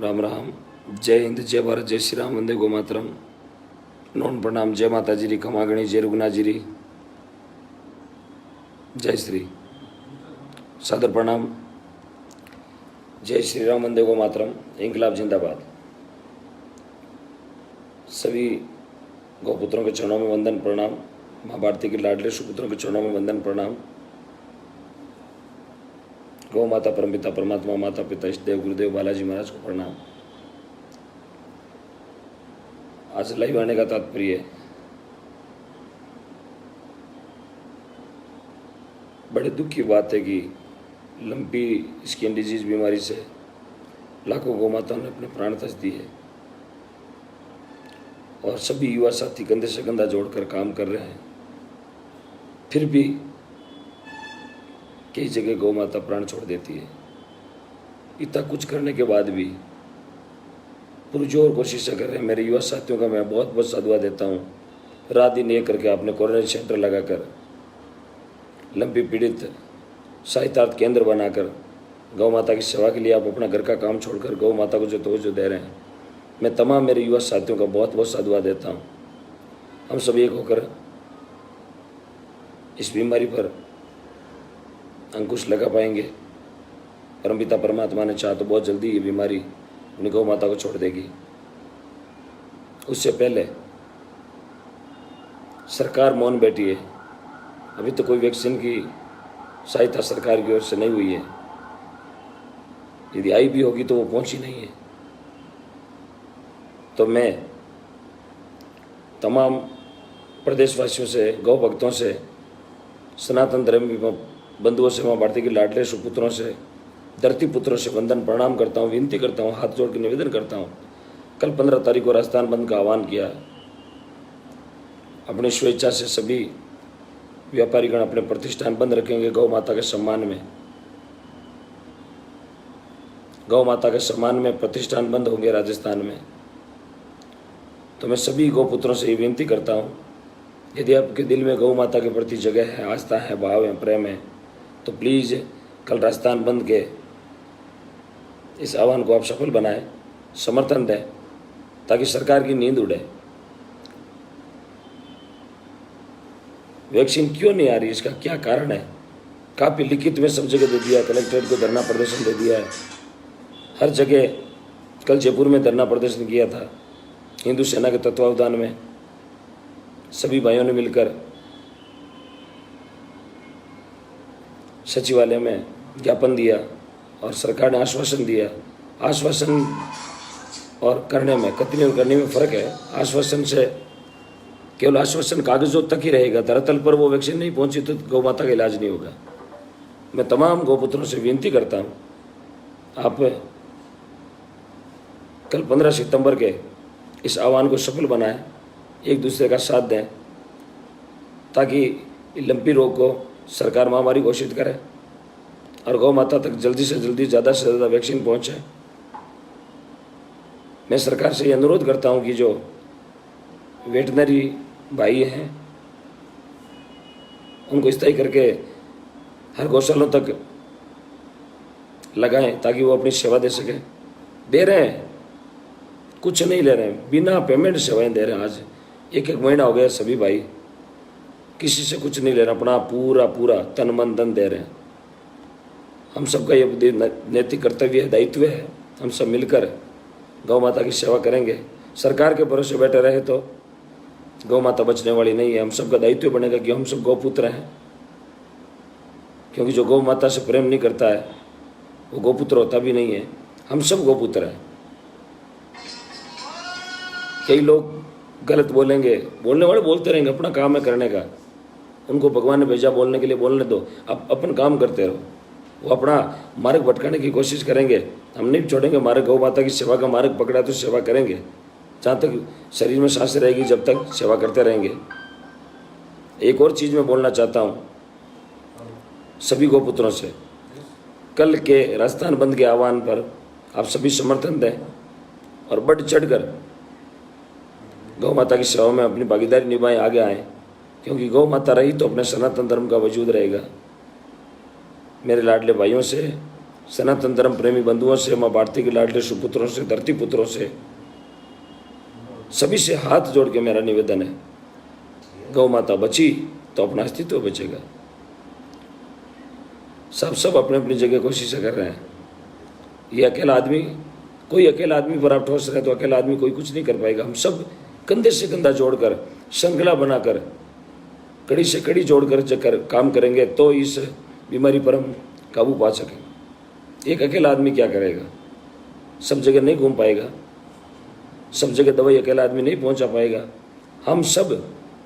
राम राम। जय हिंद, जय भारत, जय श्री राम, वंदे गो मातरम। नौन प्रणाम। जय माता जी री, खमागणी, जय रुगना जी री, जय श्री सादर प्रणाम। जय श्री राम, वंदे गो मातरम, इंकलाब जिंदाबाद। सभी गौपुत्रों के चरणों में वंदन प्रणाम। माँ भारती के लाडले सुपुत्रों के चरणों में वंदन प्रणाम। गौ माता, परमपिता परमात्मा, माता पिता, इष्ट देव, गुरुदेव बालाजी महाराज को प्रणाम। आज लाइव आने का तात्पर्य है, बड़े दुख की बात है कि लंपी स्किन डिजीज बीमारी से लाखों गौ माताओं ने अपने प्राण त्याग दिए और सभी युवा साथी कंधे से कंधा जोड़कर काम कर रहे हैं। फिर भी कई जगह गौ माता प्राण छोड़ देती है। इतना कुछ करने के बाद भी पुरजोर कोशिश कर रहे हैं। मेरे युवा साथियों का मैं बहुत बहुत साधुवाद देता हूँ। रात दिन एक करके आपने क्वारंटाइन सेंटर लगाकर, लंपी पीड़ित सहायतार्थ केंद्र बनाकर गौ माता की सेवा के लिए आप अपना घर का काम छोड़कर गौ माता को जो तवज्जो दे रहे हैं, मैं तमाम मेरे युवा साथियों का बहुत बहुत साधुवाद देता हूँ। हम सब एक होकर इस बीमारी पर अंकुश लगा पाएंगे। परमपिता परमात्मा ने चाहा तो बहुत जल्दी ये बीमारी अपनी गौ माता को छोड़ देगी। उससे पहले सरकार मौन बैठी है। अभी तो कोई वैक्सीन की सहायता सरकार की ओर से नहीं हुई है। यदि आई भी होगी तो वो पहुंची नहीं है। तो मैं तमाम प्रदेशवासियों से, गौ भक्तों से, सनातन धर्म बंधुओं से, माँ भारती के लाडले सुपुत्रों से, धरती पुत्रों से वंदन प्रणाम करता हूँ, विनती करता हूँ, हाथ जोड़ के निवेदन करता हूँ। कल 15 तारीख को राजस्थान बंद का आह्वान किया। अपनी स्वेच्छा से सभी व्यापारीगण अपने प्रतिष्ठान बंद रखेंगे गौ माता के सम्मान में। गौ माता के सम्मान में प्रतिष्ठान बंद होंगे राजस्थान में। तो मैं सभी गौपुत्रों से ये विनती करता हूँ, यदि आपके दिल में गौ माता के प्रति जगह है, आस्था है, भाव है, प्रेम है, तो प्लीज़ कल राजस्थान बंद के इस आह्वान को आप सफल बनाएं, समर्थन दें, ताकि सरकार की नींद उड़े। वैक्सीन क्यों नहीं आ रही, इसका क्या कारण है? काफ़ी लिखित में सब जगह दे दिया, कलेक्ट्रेट को धरना प्रदर्शन दे दिया है, हर जगह। कल जयपुर में धरना प्रदर्शन किया था हिंदू सेना के तत्वावधान में। सभी भाइयों ने मिलकर सचिवालय में ज्ञापन दिया और सरकार ने आश्वासन दिया। आश्वासन और करने में, कथनी और करने में फ़र्क है। आश्वासन से केवल आश्वासन कागजों तक ही रहेगा, धरातल पर वो वैक्सीन नहीं पहुंची तो गौ माता का इलाज नहीं होगा। मैं तमाम गौपुत्रों से विनती करता हूँ, आप कल 15 सितंबर के इस आह्वान को सफल बनाएं, एक दूसरे का साथ दें, ताकि लंपी रोग को सरकार महामारी घोषित करे और गौ माता तक जल्दी से जल्दी, ज़्यादा से ज़्यादा वैक्सीन पहुंचे। मैं सरकार से ये अनुरोध करता हूं कि जो वेटनरी भाई हैं उनको स्थायी करके हर गौशालों तक लगाएं, ताकि वो अपनी सेवा दे सकें। दे रहे हैं, कुछ नहीं ले रहे हैं, बिना पेमेंट सेवाएं दे रहे हैं। आज एक महीना हो गया, सभी भाई किसी से कुछ नहीं ले रहे, अपना पूरा पूरा तन मन धन दे रहे हैं। हम सबका ये नैतिक कर्तव्य है, दायित्व है। हम सब मिलकर गौ माता की सेवा करेंगे। सरकार के भरोसे बैठे रहे तो गौ माता बचने वाली नहीं है। हम सबका दायित्व बनेगा कि हम सब गौपुत्र हैं, क्योंकि जो गौ माता से प्रेम नहीं करता है वो गौपुत्र होता भी नहीं है। हम सब गौपुत्र हैं। कई लोग गलत बोलेंगे, बोलने वाले बोलते रहेंगे, अपना काम है करने का। उनको भगवान ने भेजा बोलने के लिए, बोलने दो, आप अपन काम करते रहो। वो अपना मार्ग भटकाने की कोशिश करेंगे, हम नहीं छोड़ेंगे मार्ग। गौ माता की सेवा का मार्ग पकड़ा तो सेवा करेंगे, जहाँ तक शरीर में सांसें रहेगी, जब तक सेवा करते रहेंगे। एक और चीज़ मैं बोलना चाहता हूँ सभी गौपुत्रों से, कल के राजस्थान बंद के आह्वान पर आप सभी समर्थन दें और बढ़ चढ़कर गौ माता की सेवा में अपनी भागीदारी निभाएं, आगे आएँ, क्योंकि गौ माता रही तो अपने सनातन धर्म का वजूद रहेगा। मेरे लाडले भाइयों से, सनातन धर्म प्रेमी बंधुओं से, माँ भारती के लाडले सुपुत्रों से, धरती पुत्रों से, सभी से हाथ जोड़ के मेरा निवेदन है, गौ माता बची तो अपना अस्तित्व बचेगा। सब अपने अपनी जगह कोशिश कर रहे हैं। ये अकेला आदमी, कोई अकेला आदमी पर आप ठोस रहे तो अकेला आदमी कोई कुछ नहीं कर पाएगा। हम सब कंधे से कंधा जोड़कर, श्रृंखला बनाकर, कड़ी से कड़ी जोड़कर जकर काम करेंगे तो इस बीमारी पर हम काबू पा सकेंगे। एक अकेला आदमी क्या करेगा? सब जगह नहीं घूम पाएगा, सब जगह दवाई अकेला आदमी नहीं पहुंचा पाएगा। हम सब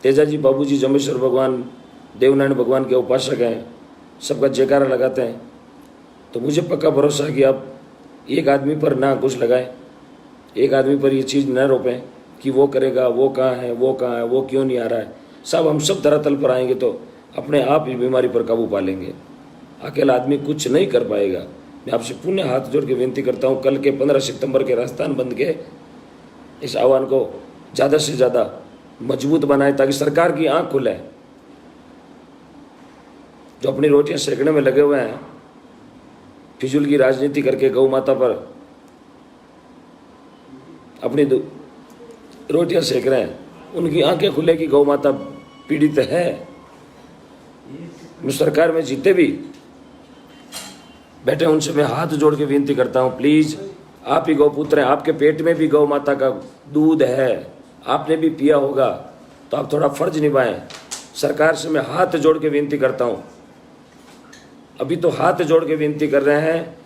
तेजाजी बाबूजी, जमेश्वर भगवान, देवनारायण भगवान के उपासक हैं, सबका जयकारा लगाते हैं। तो मुझे पक्का भरोसा है कि आप एक आदमी पर ना कुछ लगाएं, एक आदमी पर ये चीज़ न रोपें कि वो करेगा, वो कहाँ है, वो कहाँ है, वो क्यों नहीं आ रहा है। सब हम सब धरातल पर आएंगे तो अपने आप इस बीमारी पर काबू पा लेंगे। अकेला आदमी कुछ नहीं कर पाएगा। मैं आपसे पुनः हाथ जोड़ के विनती करता हूँ, कल के 15 सितंबर के राजस्थान बंद के इस आह्वान को ज़्यादा से ज़्यादा मजबूत बनाए ताकि सरकार की आँख खुले। जो अपनी रोटियां सेकने में लगे हुए हैं, फिजूल की राजनीति करके गौ माता पर अपनी रोटियां सेक रहे हैं, उनकी आंखें खुले कि गौ माता पीड़ित है। मैं सरकार में जीते भी बैठे उनसे मैं हाथ जोड़ के विनती करता हूं, प्लीज आप ही गौपुत्र हैं, आपके पेट में भी गौ माता का दूध है, आपने भी पिया होगा, तो आप थोड़ा फर्ज निभाएं। सरकार से मैं हाथ जोड़ के विनती करता हूं, अभी तो हाथ जोड़ के विनती कर रहे हैं,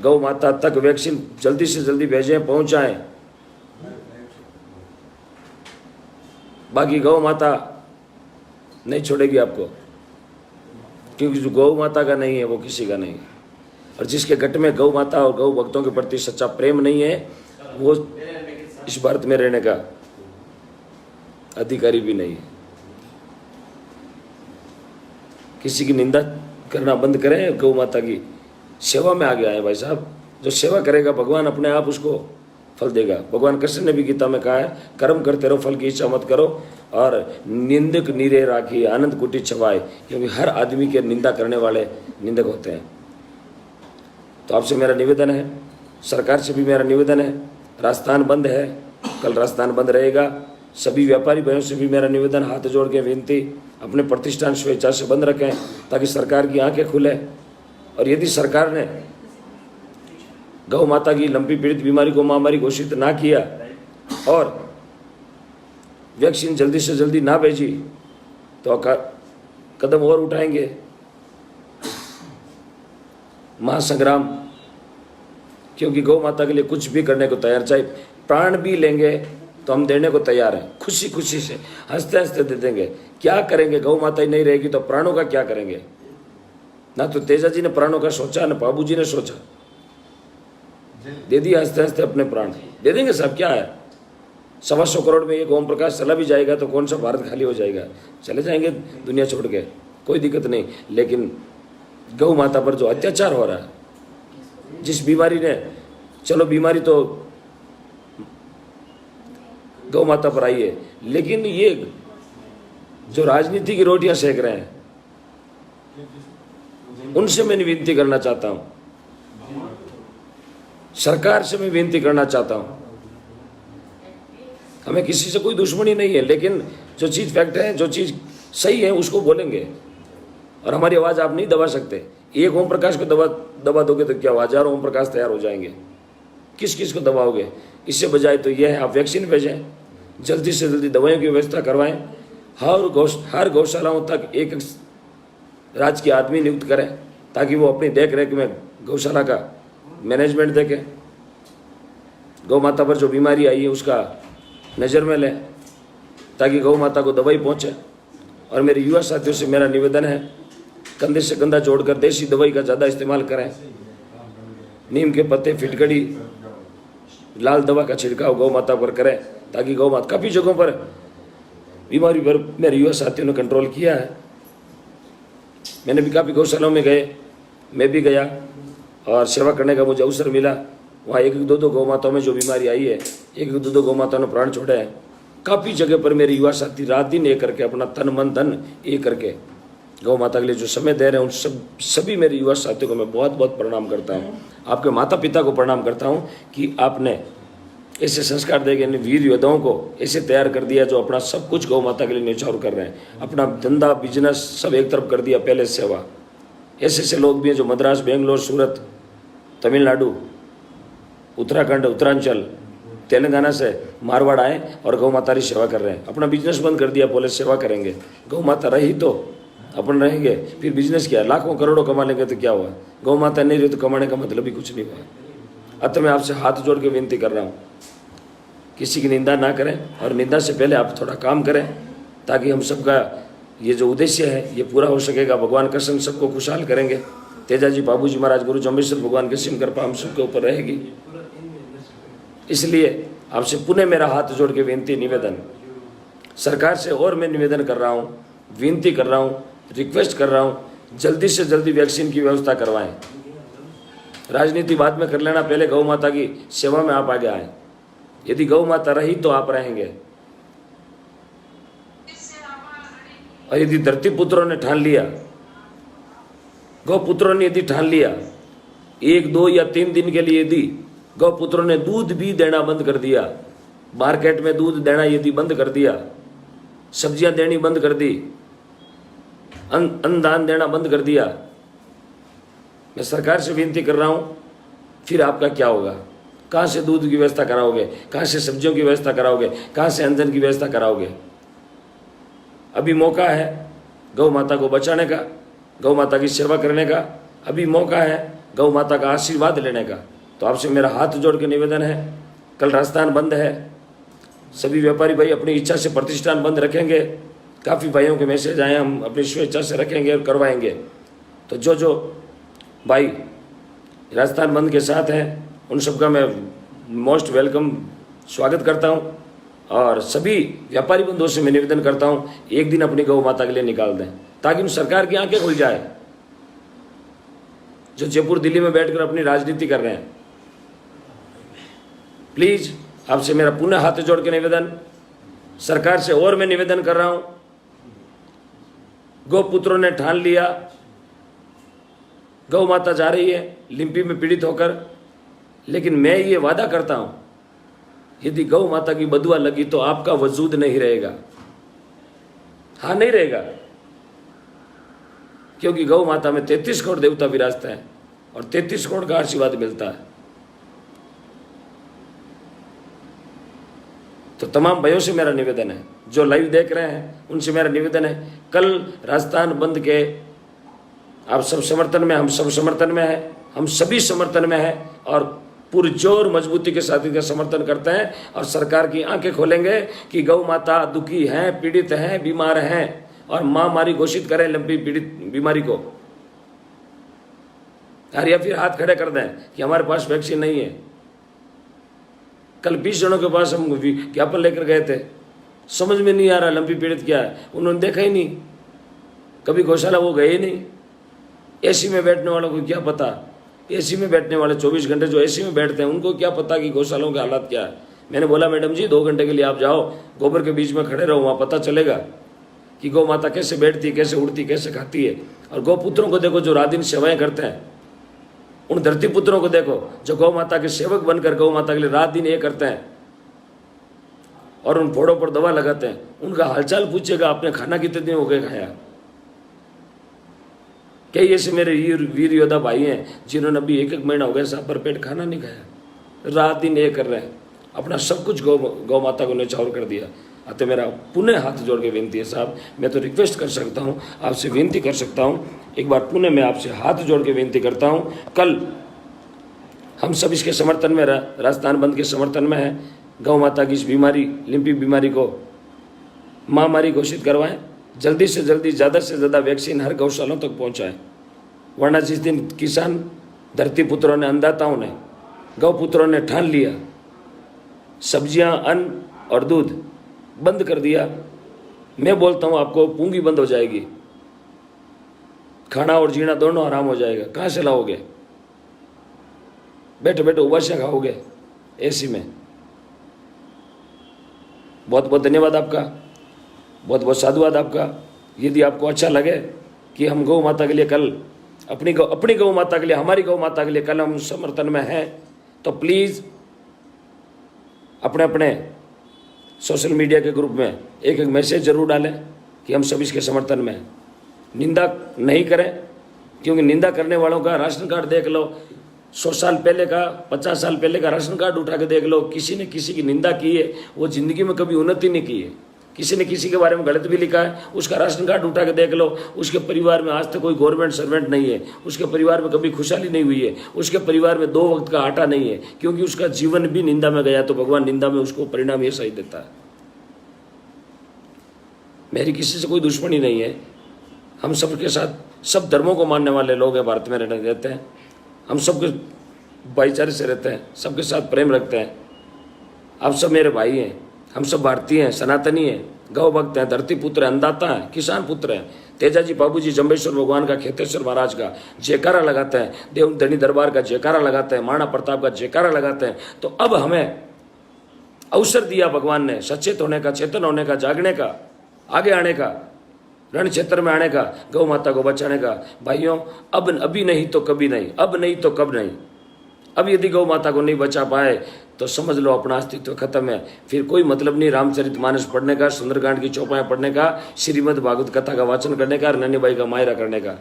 गौ माता तक वैक्सीन जल्दी से जल्दी भेजें, पहुंचाएं। बाकी गौ माता नहीं छोड़ेगी आपको, क्योंकि जो गौ माता का नहीं है वो किसी का नहीं है। और जिसके गट में गौ माता और गौ भक्तों के प्रति सच्चा प्रेम नहीं है, वो इस भारत में रहने का अधिकारी भी नहीं है। किसी की निंदा करना बंद करें, गौ माता की सेवा में आगे आए भाई साहब। जो सेवा करेगा भगवान अपने आप उसको फल देगा। भगवान कृष्ण ने भी गीता में कहा है, कर्म करते रहो, फल की इच्छा मत करो, और निंदक नीरे राखी आनंद कुटी छवाए, क्योंकि हर आदमी के निंदा करने वाले निंदक होते हैं। तो आपसे मेरा निवेदन है, सरकार से भी मेरा निवेदन है, राजस्थान बंद है, कल राजस्थान बंद रहेगा। सभी व्यापारी भाइयों से भी मेरा निवेदन, हाथ जोड़ के विनती, अपने प्रतिष्ठान स्वेच्छा से बंद रखें ताकि सरकार की आंखें खुले। और यदि सरकार ने गौ माता की लंबी पीड़ित बीमारी को महामारी घोषित ना किया और वैक्सीन जल्दी से जल्दी ना भेजी तो कदम और उठाएंगे। महासंग्राम, क्योंकि गौ माता के लिए कुछ भी करने को तैयार, चाहे प्राण भी लेंगे तो हम देने को तैयार हैं, खुशी खुशी से हंसते हंसते दे देंगे। क्या करेंगे? गौ माता ही नहीं रहेगी तो प्राणों का क्या करेंगे? ना तो तेजा जी ने प्राणों का सोचा, ना बाबू जी ने सोचा, दे दिया हंसते हंसते अपने प्राण। दे देंगे साहब, क्या है? 125 करोड़ में एक ओम प्रकाश चला भी जाएगा तो कौन सा भारत खाली हो जाएगा? चले जाएंगे दुनिया छोड़ के, कोई दिक्कत नहीं। लेकिन गौ माता पर जो अत्याचार हो रहा है, जिस बीमारी ने, चलो बीमारी तो गौ माता पर आई है, लेकिन ये जो राजनीति की रोटियां सेक रहे हैं, उनसे मैं विनती करना चाहता हूं, सरकार से मैं विनती करना चाहता हूं। हमें किसी से कोई दुश्मनी नहीं है, लेकिन जो चीज फैक्ट है, जो चीज सही है उसको बोलेंगे, और हमारी आवाज आप नहीं दबा सकते। एक ओम प्रकाश को दबा दोगे तो क्या हजारों ओम प्रकाश तैयार हो जाएंगे? किस किस को दबाओगे? इससे बजाय तो यह है, आप वैक्सीन भेजें, जल्दी से जल्दी दवाइयों की व्यवस्था करवाएं, हर गौशालाओं तक एक राजकीय आदमी नियुक्त करें ताकि वो अपनी देख रेख में गौशाला का मैनेजमेंट देखें, गौ माता पर जो बीमारी आई है उसका नज़र में लें ताकि गौ माता को दवाई पहुँचे। और मेरे युवा साथियों से मेरा निवेदन है, कंधे से कंधा जोड़कर देसी दवाई का ज़्यादा इस्तेमाल करें। नीम के पत्ते, फिटकड़ी, लाल दवा का छिड़काव गौ माता पर करें ताकि गौ माता, काफ़ी जगहों पर बीमारी पर मेरे युवा साथियों ने कंट्रोल किया है। मैंने भी काफ़ी गौशालाओं में गए, मैं भी गया और सेवा करने का मुझे अवसर मिला। वहाँ एक एक दो दो गौ माताओं में जो बीमारी आई है, एक एक दो दो गौ माताओं ने प्राण छोड़े हैं। काफ़ी जगह पर मेरे युवा साथी रात दिन एक करके, अपना तन मन धन एक करके गौ माता के लिए जो समय दे रहे हैं उन सभी मेरे युवा साथियों को मैं बहुत बहुत प्रणाम करता हूँ। आपके माता पिता को प्रणाम करता हूँ कि आपने ऐसे संस्कार देके इन वीर योद्धाओं को ऐसे तैयार कर दिया जो अपना सब कुछ गौ माता के लिए न्यौछावर कर रहे हैं, अपना धंधा बिजनेस सब एक तरफ कर दिया, पहले सेवा। ऐसे लोग भी हैं जो मद्रास, बेंगलोर, सूरत, तमिलनाडु, उत्तराखंड, उत्तरांचल, तेलंगाना से मारवाड़ आए और गौ माता की सेवा कर रहे हैं। अपना बिजनेस बंद कर दिया, बोले सेवा करेंगे। गौ माता रही तो अपन रहेंगे, फिर बिजनेस किया, लाखों करोड़ों कमा लेंगे तो क्या हुआ? गौ माता नहीं रही तो कमाने का मतलब ही कुछ नहीं हुआ। अतः मैं आपसे हाथ जोड़ के विनती कर रहा हूँ, किसी की निंदा ना करें और निंदा से पहले आप थोड़ा काम करें ताकि हम सबका ये जो उद्देश्य है ये पूरा हो सकेगा। भगवान का संग सबको खुशहाल करेंगे। तेजाजी बाबूजी महाराज, गुरु जम्बेश्वर भगवान की सिम कृपा हम सबके ऊपर रहेगी। इसलिए आपसे पुनः मेरा हाथ जोड़ के विनती निवेदन, सरकार से और मैं निवेदन कर रहा हूँ, विनती कर रहा हूँ, रिक्वेस्ट कर रहा हूँ, जल्दी से जल्दी वैक्सीन की व्यवस्था करवाएं। राजनीति बाद में कर लेना, पहले गौ माता की सेवा में आप आगे आए। यदि गौ माता रही तो आप रहेंगे, और यदि धरती पुत्रों ने ठान लिया, गौ पुत्रों ने यदि ठान लिया, 1, 2 या 3 दिन के लिए यदि गौ पुत्रों ने दूध भी देना बंद कर दिया, मार्केट में दूध देना यदि बंद कर दिया, सब्जियां देनी बंद कर दी, अन्नदान देना बंद कर दिया, मैं सरकार से विनती कर रहा हूं, फिर आपका क्या होगा? कहां से दूध की व्यवस्था कराओगे? कहां से सब्जियों की व्यवस्था कराओगे? कहां से ईंधन की व्यवस्था कराओगे? अभी मौका है गौ माता को बचाने का, गौ माता की सेवा करने का, अभी मौका है गौ माता का आशीर्वाद लेने का। तो आपसे मेरा हाथ जोड़ के निवेदन है, कल राजस्थान बंद है, सभी व्यापारी भाई अपनी इच्छा से प्रतिष्ठान बंद रखेंगे। काफ़ी भाइयों के मैसेज आए, हम अपनी स्वेच्छा से रखेंगे और करवाएंगे। तो जो भाई राजस्थान बंद के साथ हैं उन सबका मैं मोस्ट वेलकम स्वागत करता हूं, और सभी व्यापारी बंधुओं से मैं निवेदन करता हूं एक दिन अपनी गौ माता के लिए निकाल दें ताकि उन सरकार की आंखें खुल जाए जो जयपुर दिल्ली में बैठकर अपनी राजनीति कर रहे हैं। प्लीज आपसे मेरा पुनः हाथ जोड़ के निवेदन, सरकार से और मैं निवेदन कर रहा हूं, गौपुत्रों ने ठान लिया, गौ माता जा रही है लिम्पी में पीड़ित होकर, लेकिन मैं ये वादा करता हूं यदि गौ माता की बदुआ लगी तो आपका वजूद नहीं रहेगा। हाँ, नहीं रहेगा, क्योंकि गौ माता में 33 करोड़ देवता विराजते हैं और 33 करोड़ का आशीर्वाद मिलता है। तो तमाम भाइयों से मेरा निवेदन है, जो लाइव देख रहे हैं उनसे मेरा निवेदन है, कल राजस्थान बंद के आप सब समर्थन में, हम सब समर्थन में हैं, हम सभी समर्थन में हैं और पुरजोर मजबूती के साथ इसका समर्थन करते हैं। और सरकार की आंखें खोलेंगे कि गौ माता दुखी हैं, पीड़ित हैं, बीमार हैं, और महामारी घोषित करें लंबी पीड़ित बीमारी को, या फिर हाथ खड़े कर दें कि हमारे पास वैक्सीन नहीं है। कल 20 जनों के पास हम ज्ञापन लेकर गए थे, समझ में नहीं आ रहा लंबी पीड़ित क्या है, उन्होंने देखा ही नहीं, कभी गौशाला वो गए ही नहीं। एसी में बैठने वालों को क्या पता, एसी में बैठने वाले 24 घंटे जो एसी में बैठते हैं उनको क्या पता कि गौशालों के हालात क्या है। मैंने बोला मैडम जी 2 घंटे के लिए आप जाओ, गोबर के बीच में खड़े रहो, वहाँ पता चलेगा कि गौ माता कैसे बैठती है, कैसे उड़ती, कैसे खाती है। और गौपुत्रों को देखो जो रात दिन सेवाएं करते हैं, उन धरती पुत्रों को देखो जो गौ माता के सेवक बनकर गौ माता के लिए रात दिन ये करते हैं और उन फोड़ों पर दवा लगाते हैं। उनका हालचाल पूछेगा आपने खाना कितने दिन हो गए खाया। कई ऐसे मेरे वीर योद्धा भाई हैं जिन्होंने अभी 1-1 महीना हो गया साहब पर पेट खाना नहीं खाया, रात दिन ये कर रहे हैं, अपना सब कुछ गौ माता को न्यौछावर कर दिया। अतः मेरा पुनः हाथ जोड़ के विनती है साहब, मैं तो रिक्वेस्ट कर सकता हूँ, आपसे विनती कर सकता हूँ, एक बार पुनः मैं आपसे हाथ जोड़ के विनती करता हूँ। कल हम सब इसके समर्थन में, राजस्थान बंद के समर्थन में हैं। गौ माता की इस बीमारी, लिम्पी बीमारी को महामारी घोषित करवाएं, जल्दी से जल्दी ज़्यादा से ज़्यादा वैक्सीन हर गौशालों तक पहुँचाएँ, वरना जिस दिन किसान, धरती पुत्रों ने, अन्नदाताओं ने, गौ पुत्रों ने ठान लिया, सब्जियां, अन्न और दूध बंद कर दिया, मैं बोलता हूं आपको पूंगी बंद हो जाएगी, खाना और जीना दोनों आराम हो जाएगा। कहां से लाओगे? बैठे बैठे उबासियां खाओगे एसी में। बहुत बहुत धन्यवाद आपका, बहुत बहुत साधुवाद आपका। यदि आपको अच्छा लगे कि हम गौ माता के लिए कल अपनी गौ माता के लिए, हमारी गौ माता के लिए कल हम समर्थन में हैं, तो प्लीज़ अपने अपने सोशल मीडिया के ग्रुप में एक एक मैसेज जरूर डालें कि हम सब इसके समर्थन में हैं। निंदा नहीं करें, क्योंकि निंदा करने वालों का राशन कार्ड देख लो, 100 साल पहले का, 50 साल पहले का राशन कार्ड उठा के देख लो, किसी ने किसी की निंदा की है, वो जिंदगी में कभी उन्नति नहीं की है। किसी ने किसी के बारे में गलत भी लिखा है, उसका राशन कार्ड उठा के देख लो, उसके परिवार में आज तक कोई गवर्नमेंट सर्वेंट नहीं है, उसके परिवार में कभी खुशहाली नहीं हुई है, उसके परिवार में 2 वक्त का आटा नहीं है, क्योंकि उसका जीवन भी निंदा में गया, तो भगवान निंदा में उसको परिणाम ये सही देता है। मेरी किसी से कोई दुश्मनी नहीं है, हम सबके साथ सब धर्मों को मानने वाले लोग हैं, भारत में रहते हैं, हम सबके भाईचारे से रहते हैं, सबके साथ प्रेम रखते हैं। आप सब मेरे भाई हैं, हम सब भारतीय हैं, सनातनी हैं, गौ भक्त हैं, धरती पुत्र हैं, अन्नदाता हैं, किसान पुत्र हैं। तेजाजी बाबूजी जम्बेश्वर भगवान का, खेतेश्वर महाराज का जयकारा लगाते हैं, देव धनी दरबार का जयकारा लगाते हैं, महाराणा प्रताप का जयकारा लगाते हैं। तो अब हमें अवसर दिया भगवान ने सचेत होने का, चेतन होने का, जागने का, आगे आने का, रण क्षेत्र में आने का, गौ माता को बचाने का। भाइयों, अब अभी नहीं तो कभी नहीं, अब नहीं तो कब नहीं। अब यदि गौ माता को नहीं बचा पाए तो समझ लो अपना अस्तित्व खत्म है। फिर कोई मतलब नहीं रामचरितमानस पढ़ने का, सुंदरकांड की चौपाएं पढ़ने का, श्रीमद् भागवत कथा का वाचन करने का, नन्ही बाई का मायरा करने का,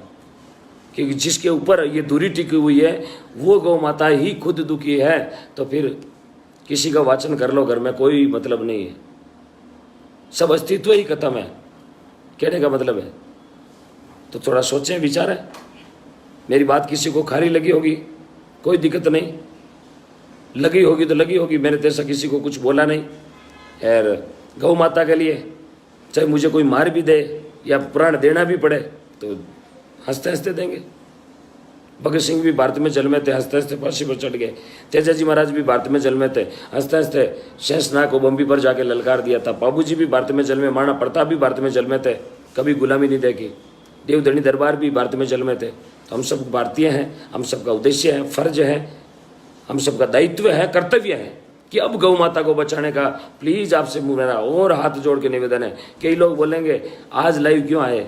क्योंकि जिसके ऊपर ये दूरी टिकी हुई है वो गौ माता ही खुद दुखी है। तो फिर किसी का वाचन कर लो घर में, कोई मतलब नहीं है, सब अस्तित्व ही खत्म है, कहने का मतलब है। तो थोड़ा सोचें, विचारें। मेरी बात किसी को खारी लगी होगी, कोई दिक्कत नहीं, लगी होगी तो लगी होगी, मैंने जैसा किसी को कुछ बोला नहीं। यार गौ माता के लिए चाहे मुझे कोई मार भी दे या प्राण देना भी पड़े तो हंसते हंसते देंगे। भगत सिंह भी भारत में जन्मे थे, हंसते हंसते फांसी पर चढ़ गए। तेजाजी महाराज भी भारत में जन्मे थे, हंसते हंसते शेषनाग को बम्बी पर जाके ललकार दिया था। बाबूजी भी भारत में जन्मे, महाराणा प्रताप भी भारत में जन्मे थे, कभी गुलामी नहीं देखी। देवधनी दरबार भी भारत में जन्मे थे। तो हम सब भारतीय हैं, हम सबका उद्देश्य है, फर्ज है, हम सबका दायित्व है, कर्तव्य है कि अब गौ माता को बचाने का प्लीज़ आपसे मेरा और हाथ जोड़ के निवेदन है। कई लोग बोलेंगे आज लाइव क्यों आए,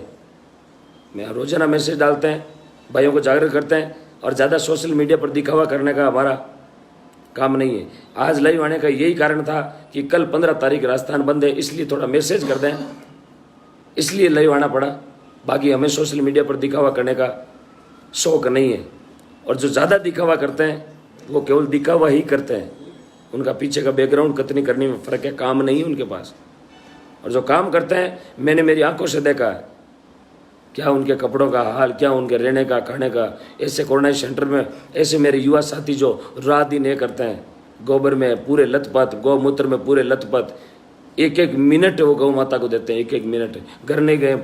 मैं रोजाना मैसेज डालते हैं, भाइयों को जागरूक करते हैं, और ज़्यादा सोशल मीडिया पर दिखावा करने का हमारा काम नहीं है। आज लाइव आने का यही कारण था कि कल 15 तारीख राजस्थान बंद है, इसलिए थोड़ा मैसेज कर दें, इसलिए लाइव आना पड़ा। बाकी हमें सोशल मीडिया पर दिखावा करने का शौक नहीं है। और जो ज़्यादा दिखावा करते हैं वो केवल दिखावा ही करते हैं, उनका पीछे का बैकग्राउंड कतनी करने में फ़र्क है, काम नहीं है उनके पास। और जो काम करते हैं, मैंने मेरी आंखों से देखा है क्या उनके कपड़ों का हाल, क्या उनके रहने का, खाने का। ऐसे कोरोना सेंटर में ऐसे मेरे युवा साथी जो रात दिन ये करते हैं, गोबर में पूरे लथपथ, गौमूत्र में पूरे लथपथ, एक एक मिनट वो गौ माता को देते हैं, एक एक मिनट। घर नहीं गए,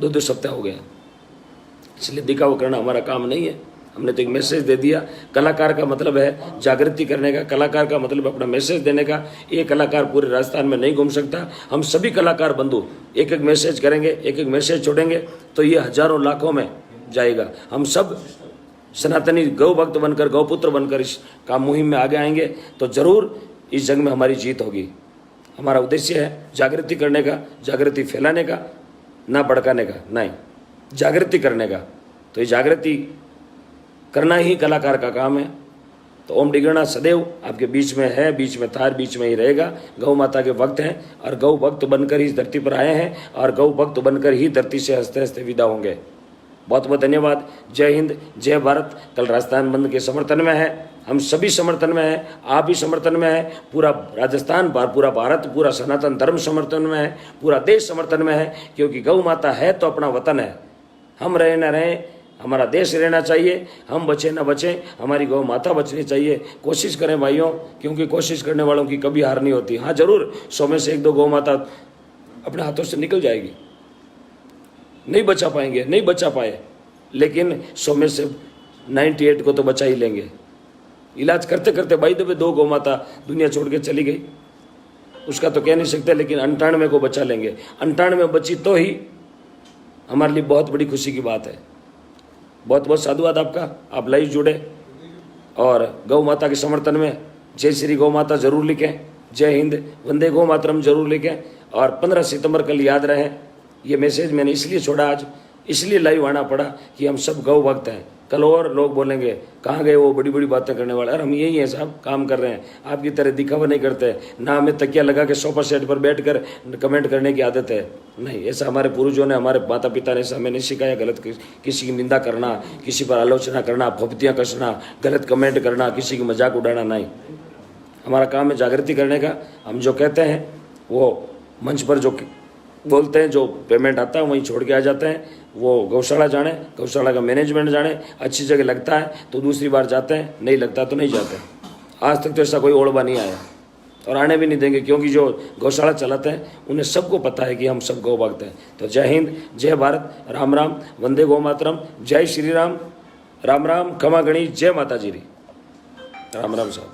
2-2 सप्ताह हो गए। इसलिए दिखावा करना हमारा काम नहीं है। हमने तो एक मैसेज दे दिया। कलाकार का मतलब है जागृति करने का, कलाकार का मतलब अपना मैसेज देने का। ये कलाकार पूरे राजस्थान में नहीं घूम सकता। हम सभी कलाकार बंधु एक एक मैसेज करेंगे, एक एक मैसेज छोड़ेंगे तो ये हजारों लाखों में जाएगा। हम सब सनातनी गौ भक्त बनकर, गौपुत्र बनकर इस काम मुहिम में आगे आएंगे तो जरूर इस जंग में हमारी जीत होगी। हमारा उद्देश्य है जागृति करने का, जागृति फैलाने का, ना भड़काने का, नहीं, जागृति करने का। तो ये जागृति करना ही कलाकार का काम है। तो ओम डिगणा सदैव आपके बीच में है, बीच में था, बीच में ही रहेगा। गौ माता के भक्त हैं और गौ भक्त बनकर ही इस धरती पर आए हैं और गौ भक्त बनकर ही धरती से हंसते हंसते विदा होंगे। बहुत बहुत धन्यवाद। जय हिंद, जय भारत। कल राजस्थान बंद के समर्थन में है, हम सभी समर्थन में हैं, आप भी समर्थन में है, पूरा राजस्थान, पूरा भारत, पूरा सनातन धर्म समर्थन में है, पूरा देश समर्थन में है। क्योंकि गौ माता है तो अपना वतन है। हम रहे न रहें, हमारा देश रहना चाहिए। हम बचे न बचें, हमारी गौ माता बचनी चाहिए। कोशिश करें भाइयों, क्योंकि कोशिश करने वालों की कभी हार नहीं होती। हाँ जरूर 100 में से 1-2 गौ माता अपने हाथों से निकल जाएगी, नहीं बचा पाएंगे, नहीं बचा पाए, लेकिन 100 में से 98 को तो बचा ही लेंगे। इलाज करते करते भाई दबे 2 गौ माता दुनिया छोड़ के चली गई, उसका तो कह नहीं सकते, लेकिन 98 को बचा लेंगे। 98 बची तो ही हमारे लिए बहुत बड़ी खुशी की बात है। बहुत बहुत साधुवाद आपका, आप लाइव जुड़े और गौ माता के समर्थन में जय श्री गौ माता जरूर लिखें, जय हिंद, वंदे गौ मातरम जरूर लिखें। और 15 सितंबर कल याद रहे, ये मैसेज मैंने इसलिए छोड़ा आज, इसलिए लाइव आना पड़ा कि हम सब गौ भक्त हैं। कल और लोग बोलेंगे कहाँ गए वो बड़ी बड़ी बातें करने वाले। अरे हम यही हैं साहब, काम कर रहे हैं, आपकी तरह दिखावा नहीं करते ना। हमें तकिया लगा के सोफा सेट पर बैठकर कमेंट करने की आदत है, नहीं। ऐसा हमारे पूर्वजों ने, हमारे माता पिता ने ऐसा हमें नहीं सिखाया। गलत किसी की निंदा करना, किसी पर आलोचना करना, फुफ्तियाँ कसना, गलत कमेंट करना, किसी की मजाक उड़ाना, नहीं। हमारा काम है जागृति करने का। हम जो कहते हैं वो मंच पर जो बोलते हैं, जो पेमेंट आता है वहीं छोड़ के आ जाते हैं। वो गौशाला जाने, गौशाला का मैनेजमेंट जाने, अच्छी जगह लगता है तो दूसरी बार जाते हैं, नहीं लगता तो नहीं जाते। आज तक तो ऐसा कोई ओड़बा नहीं आया और आने भी नहीं देंगे, क्योंकि जो गौशाला चलाते हैं उन्हें सबको पता है कि हम सब गौ भक्त हैं। तो जय हिंद, जय भारत, राम राम, वंदे गौ मातरम, जय श्री राम, राम राम, खमा गणी, जय माता जी री, राम राम साहब।